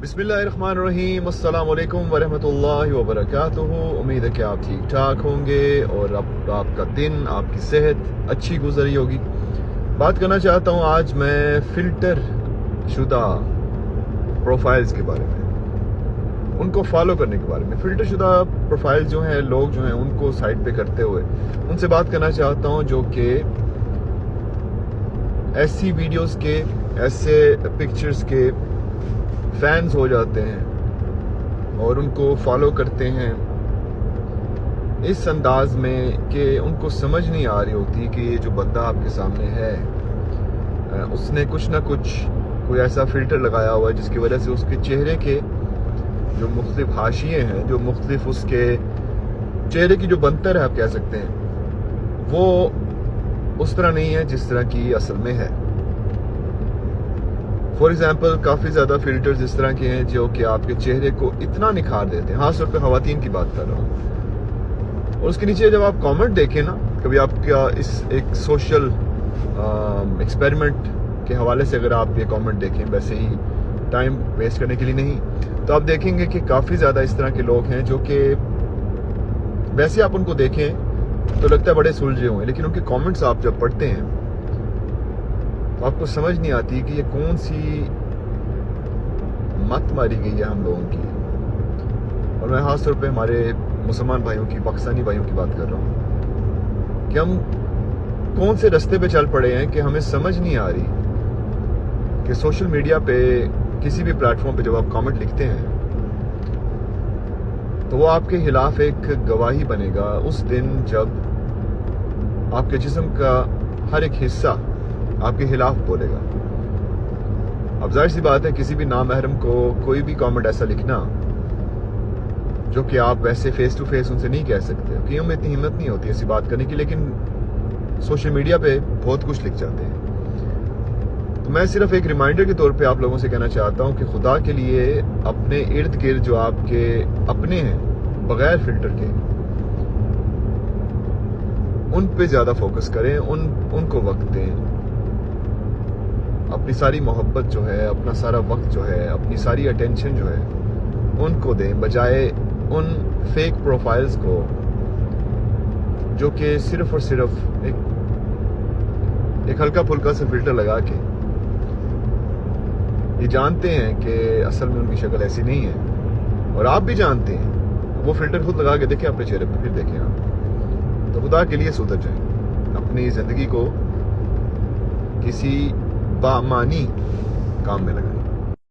बिस्मिल्लाहिर्रहमानिर्रहीम। अस्सलाम वालेकुम वरहमतुल्लाहि वबरकातुहू। उम्मीद है कि आप ठीक ठाक होंगे और आपका दिन, आपकी सेहत अच्छी गुजरी होगी। बात करना चाहता हूँ आज मैं फ़िल्टर शुदा प्रोफाइल्स के बारे में, उनको फॉलो करने के बारे में। फ़िल्टर शुदा प्रोफाइल जो हैं, लोग जो हैं उनको साइड पे करते हुए उनसे बात करना चाहता हूँ जो कि ऐसी वीडियोस के, ऐसे पिक्चर्स के फैंस हो जाते हैं और उनको फॉलो करते हैं इस अंदाज में कि उनको समझ नहीं आ रही होती कि ये जो बंदा आपके सामने है उसने कुछ ना कुछ कोई ऐसा फ़िल्टर लगाया हुआ है जिसकी वजह से उसके चेहरे के जो मुख्तलिफ हाशिए हैं, जो मुख्तलिफ उसके चेहरे की जो बनतर है आप कह सकते हैं, वो उस तरह नहीं है जिस तरह की असल में है। फॉर एग्जाम्पल काफ़ी ज़्यादा फ़िल्टर्स इस तरह के हैं जो कि आपके चेहरे को इतना निखार देते हैं, खास तौर पे ख़वातीन की बात कर रहा हूँ। और उसके नीचे जब आप कमेंट देखें ना, कभी आपका इस एक सोशल एक्सपेरिमेंट के हवाले से अगर आप ये कमेंट देखें, वैसे ही टाइम वेस्ट करने के लिए नहीं, तो आप देखेंगे कि काफ़ी ज़्यादा इस तरह के लोग हैं जो कि वैसे आप उनको देखें तो लगता है बड़े सुलझे हुए हैं, लेकिन उनके कमेंट्स आप जब पढ़ते हैं तो आपको समझ नहीं आती कि ये कौन सी मत मारी गई है हम लोगों की। और मैं खास तौर पे हमारे मुसलमान भाइयों की, पाकिस्तानी भाइयों की बात कर रहा हूँ कि हम कौन से रास्ते पे चल पड़े हैं कि हमें समझ नहीं आ रही कि सोशल मीडिया पे किसी भी प्लेटफॉर्म पे जब आप कमेंट लिखते हैं तो वो आपके खिलाफ एक गवाही बनेगा उस दिन जब आपके जिस्म का हर एक हिस्सा आपके खिलाफ बोलेगा। अब जाहिर सी बात है किसी भी नामहरम को कोई भी कमेंट ऐसा लिखना जो कि आप वैसे फेस टू फेस उनसे नहीं कह सकते, क्योंकि हमें इतनी हिम्मत नहीं होती ऐसी बात करने की, लेकिन सोशल मीडिया पे बहुत कुछ लिख जाते हैं। तो मैं सिर्फ एक रिमाइंडर के तौर पे आप लोगों से कहना चाहता हूँ कि खुदा के लिए अपने इर्द गिर्द जो आपके अपने हैं बगैर फिल्टर के, उन पे ज़्यादा फोकस करें, उनको वक्त दें। अपनी सारी मोहब्बत जो है, अपना सारा वक्त जो है, अपनी सारी अटेंशन जो है उनको दें, बजाय उन फेक प्रोफाइल्स को जो कि सिर्फ और सिर्फ एक हल्का फुल्का सा फिल्टर लगा के ये जानते हैं कि असल में उनकी शक्ल ऐसी नहीं है, और आप भी जानते हैं। वो फिल्टर खुद लगा के देखें अपने चेहरे पर, फिर देखें आप। तो खुदा के लिए सुधर जाएं, अपनी ज़िंदगी को किसी बामानी काम में लगाएं।